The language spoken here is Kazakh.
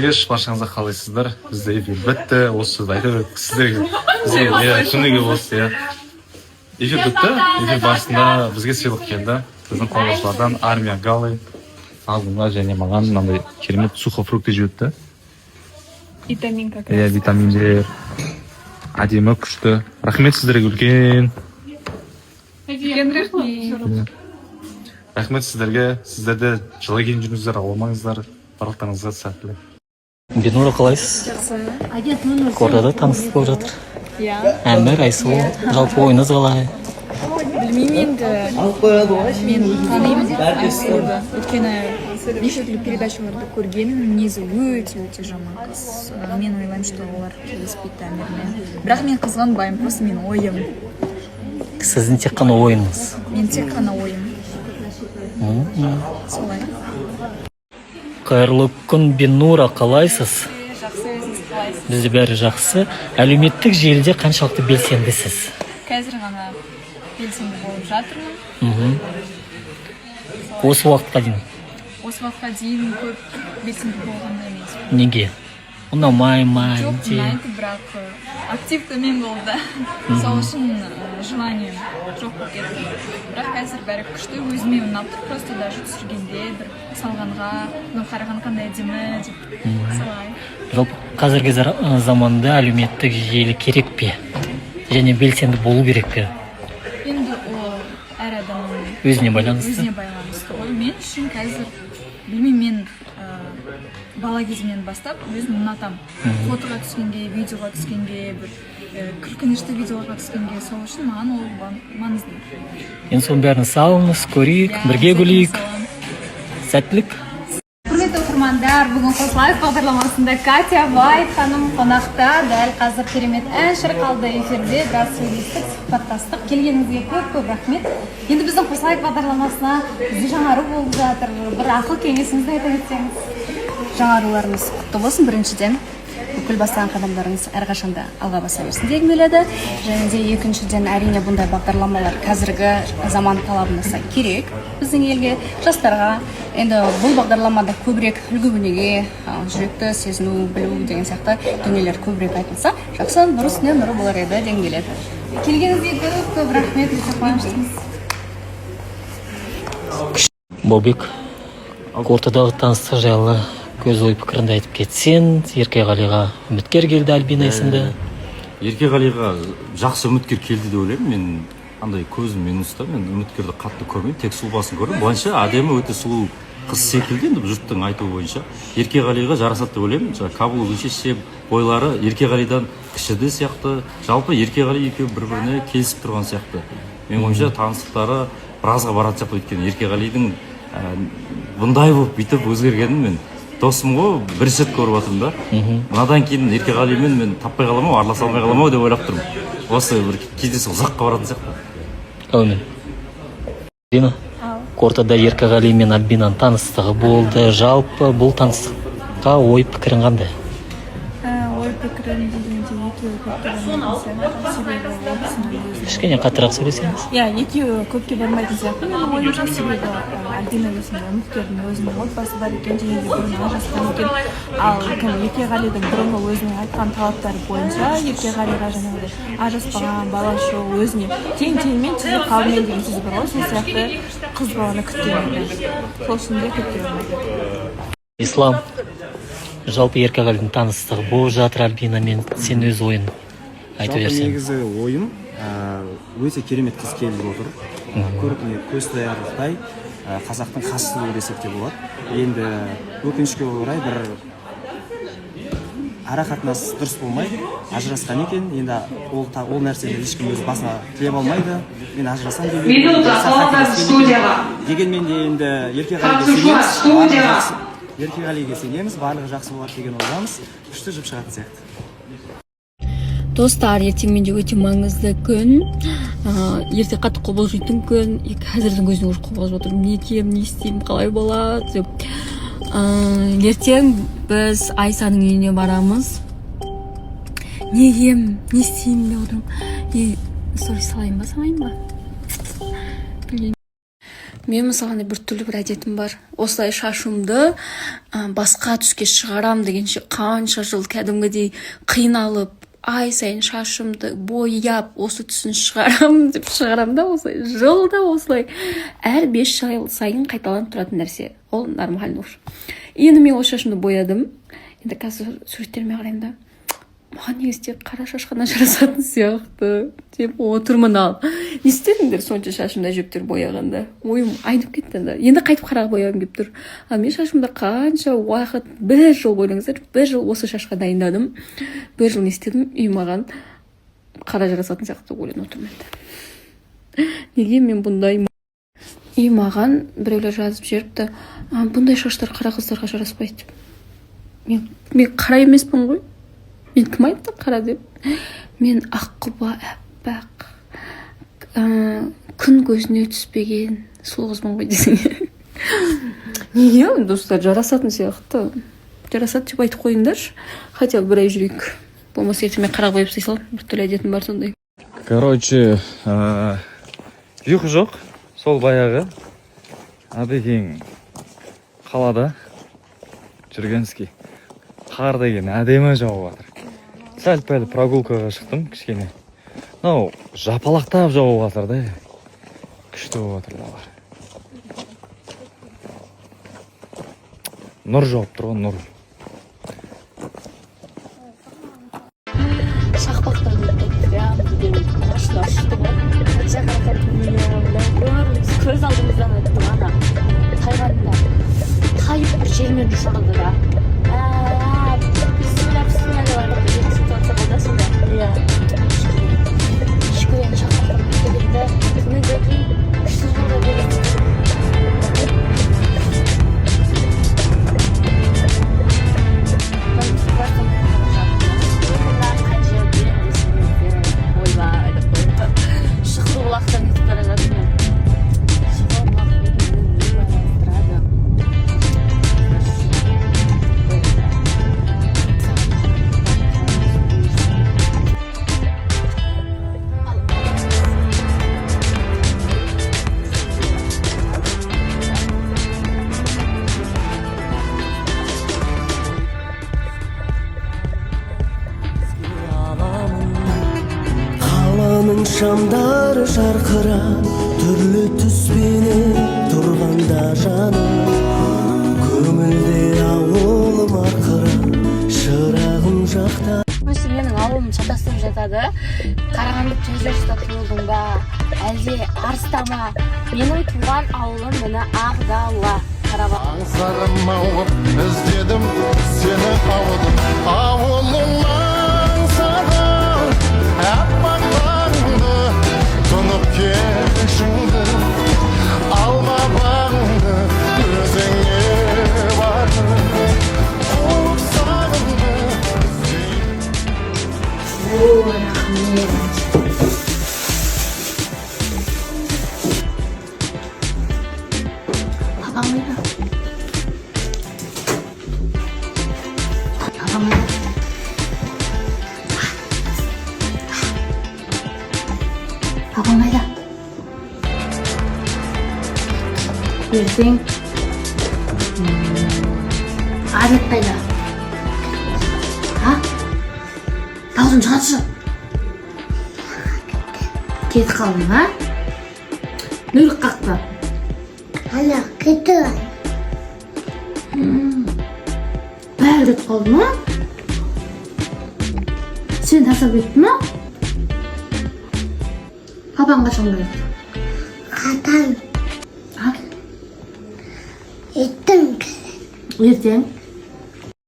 Баршаңызға қалайсыздар? Бізде эфир бітті, осы сөзді айтып өттік сіздерге. Бізге күніге осы, эфир бітті. Эфир барысында бізге сыйлық келді. Біздің қолдаушылардан Армия Галы алдымға және маған мынандай керемет сухофрукты жібітті. Витамин как раз. Витаминдер. Әдемі, күшті. Рахмет сіздерге үлкен. Рахмет сіздерге. Сіздерде жылы келген жүріңіздер, ауырмаңыздар. Барлықтарыңызға сәттілік. Бинура қалайсыз? Жақсы. Қордада таныстық болып жатыр. Иә. Әмір, Айсұлу, жалпы ойыңыз қалай? Білмеймін енді. Мен танимын Айсұлуды. Өйткені неше түрлі передачаларды көргенмін, мінезі өте жаман қыз. Мен ойлаймын, что олар келіспейді Әмірмен. Бірақ мен қызғанбаймын, просто мен ойым. Сіздің тек қана ойыңыз. Мен тек қана ойым. Солай. Қайырлы күн, Бинура, қалайсыз? Жақсы, өзіңіз қалайсыз? Бізде бәрі жақсы. Әлеуметтік желіде қаншалықты белсендісіз? Қазір ғана белсенді болып жатырмын. Осы уақытқа дейін. Осы уақытқа дейін көп белсенді болған емес. Неге? Ұнамай ма? Жоқ, ұнайды, бірақ актив төмен болды. Сол үшін желанием жоқ болып кетті. Бірақ қазір бәрі күшті, өзіме ұнап тұр, просто даже түсіргенде бір салғанға, қараған қандай әдемі деп солай. Жалпы қазіргі заманда әлеуметтік желі керек пе? Және белсенді болу керек пе? Енді ол әр адамның Өзіне байланысты. Ғой. Мен үшін қазір, білмеймін, мен бала кезімнен бастап өзім ұнатам. Фотоға түскенге, видеоға түскенге, бір күлкінішті видеоға түскенге, сол үшін маған ол маңызды. Енді соның бәрін салыңыз, көрейік, бірге күлейік. Сәттілік. Құрметті оқырмандар, бүгін Қосылайық бағдарламасында Катя Вайт ханым қонақта. Дәл қазір керемет ән шырқалды эфирде, біраз сөйлестік, сұхбаттастық. Келгеніңізге көп рахмет. Енді біздің Қосылайық бағдарламасына бізде жаңару болып жатыр. Бір ақыл кеңесіңізді айта кетсеңіз. Жаңаруларыңыз құтты болсын. Біріншіден, бүкіл бастаған қадамдарыңыз әрқашанда алға баса берсін дегім келеді. Және де екіншіден, әрине бұндай бағдарламалар қазіргі заман талабына сай керек біздің елге, жастарға. Енді бұл бағдарламада көбірек үлгі-өнеге, жүректі сезіну, білу деген сияқты дүниелер көбірек айтылса, жақсы, нұр үстіне нұры болар еді дегім келеді. Келгеніңізге көп рахмет, өте қуаныштымыз. Бобик, ортадағы таныстық жайлы көз ой пікірінді айтып кетсен. Еркеғалиға үміткер келді, Альбина есімді. Еркеғалиға жақсы үміткер келді деп ойлаймын. Мен андай көзім минуста, мен үміткерді қатты көрмеймін, тек сұлбасын көрдім. Бұлайша әдемі, өте сұлу қыз секілді, енді жұрттың айтуы бойынша Еркеғалиға жарасады деп ойлаймын. Кабулы өшеше бойлары Еркеғалидан кішіде сияқты. Жалпы Еркеғали екеуі бір-біріне келісіп тұрған сияқты. Мен ойымша таныстықтары біразға баратын сияқты. Өйткені Еркеғалидің бұндай болып бүйтіп өзгергенін мен досым ғой, бірінші рет көріп отырмын да. Мынадан кейін Еркеғалимен мен таппай қаламау, араласа алмай қаламау деп ойлап тұрмын. Осы бір кездесу ұзаққа баратын сияқты. Әумин. Дина, ортада Еркеғали мен Альбинаның таныстығы болды. Жалпы бұл таныстыққа ой пікірің қандай? Ой пікірін дегенде екеуі көпке бармайтын сияқты, себебі ол кісінің өзі. Кішкене қаттырақ сөйлесеңіз. Иә, екеуі көпке бармайтын сияқты. Менің ойымша, себебі Альбина есімді үміткердің өзінің отбасы бар екен, және де бұрын ажырасқан екен. Ал Еркеғалидің бұрынғы өзінің айтқан талаптары бойынша Еркеғалиға жаңағыдай ажыраспаған, балашы, өзіне тең-теңмен тізіп қалмен деген сөз бар ғой, сол сияқты қыз баланы күткен еді. Сол үшін де көпке бармайды. Ислам, жалпы Еркеғалидің таныстығы болып жатыр Альбинамен, сен өз ойын айтып берсең. Негізі ойым өте керемет қыз келіп отыр. Көз таярлықтай қазақтың қас сұлуы десек те болады. Енді өкінішке орай бір ара қатынас дұрыс болмай ажырасқан екен. Енді ол нәрсені ешкім өз басына тілеп алмайды. Мен ажырасам дегенмен де енді Еркеғалиге сенеміз, барлығы жақсы болады деген ойдамыз. Күшті жұп шығатын сияқты. Достар, ертең менде өте маңызды күн. Ерте қатты қобалжитын күн. Қазірдің өзіне уже қобалжып отырмын. Не етемін, не істеймін, қалай болады деп. Ертең біз Айсаның үйіне барамыз. Не ем, не істеймін деп отырмын. Сторис салайын ба, салайын ба? мен мысалы бір түрлі бір әдетім бар. Осылай шашымды басқа түске шығарам дегенше қанша жыл кәдімгідей қиналып, ай сайын шашымды бояп, осы түсін шығарам деп шығарам да, осылай жылда осылай әр 5 жыл сайын қайталанып тұратын нәрсе. Ол нормально уж. Енді мен осы шашымды боядым. Енді қазір суреттеріме қараймын да, маған негізі қара шаш қана жарасатын сияқты деп отырмын. Ал не істедіңдер сонша шашымды әжептәуір бояғанда? Ойым айнып кетті да. Енді қайтып қараға бояғым келіп тұр. Ал мен шашымды қанша уақыт, 1 жыл ойлаңыздар, 1 жыл осы шашқа дайындадым. 1 жыл не істедім? Үй маған қара жарасатын сияқты ойланып отырмын енді. Неге мен бұндай? Үй маған біреулер жазып жіберіпті, бұндай шаштар қара қыздарға жараспайды деп. Мен қара емеспін ғой. Мен кім айтты қара деп? Мен аққұба, әппақ, күн көзіне түспеген сұлу қызбын ғой десең. Неге достар, жарасатын сияқты. Жарасады деп айтып қойыңдаршы. Хотя бір ай жүрейік. Болмаса ертең мен қара қойып істей саламын. Бір түрлі әдетім бар сондай. Короче, ұйқы жоқ. Сол баяғы Абекең қалада жүргенский. Қар деген әдемі жауып жатыр. Сәл-пәл прогулкаға шықтым кішкене. Мынау жапалақтап жауып жатыр да. Күшті болып жатыр балалар. Нұр жауып тұр ғой, нұр. Шақпақтан өттік, машина ұшты ғой. Көз алдымыздан өтті ғана. Тайғанда. Тайып бір жермен ұшырды да. Bismillah var. Bir situasyon oldu şimdi. Ya. Şükür şaqaqdan ötürdü. Bunu dedi. Şurada dedi. Şamдар жарқырап түрлі түспенен тұрғанда жаным көңілде ауылым арқырап шырағым жақта. Осы менің ауылым шатастырып жатады. Қарағанды Тезершта туылдың ба, әлде Арыста ма? Менің туған ауылым мені Ағдала. Аңсарым ауып іздедім сені ауылым, ауылым аңсарым әппақтарыңды тұнып кешіңді алма бағыңды өзіңе барды қуып сағынды. Babam қайда? Ертең Азат қайда? Даудың шығатшы? Кетіп қалдың ба? Нүрік қақпа? Ана, кетті. Бәрі кетіп қалды ма? Сен тастап кетті ма? Папаң қашан келеді? Қатан. Еттің. Ертең?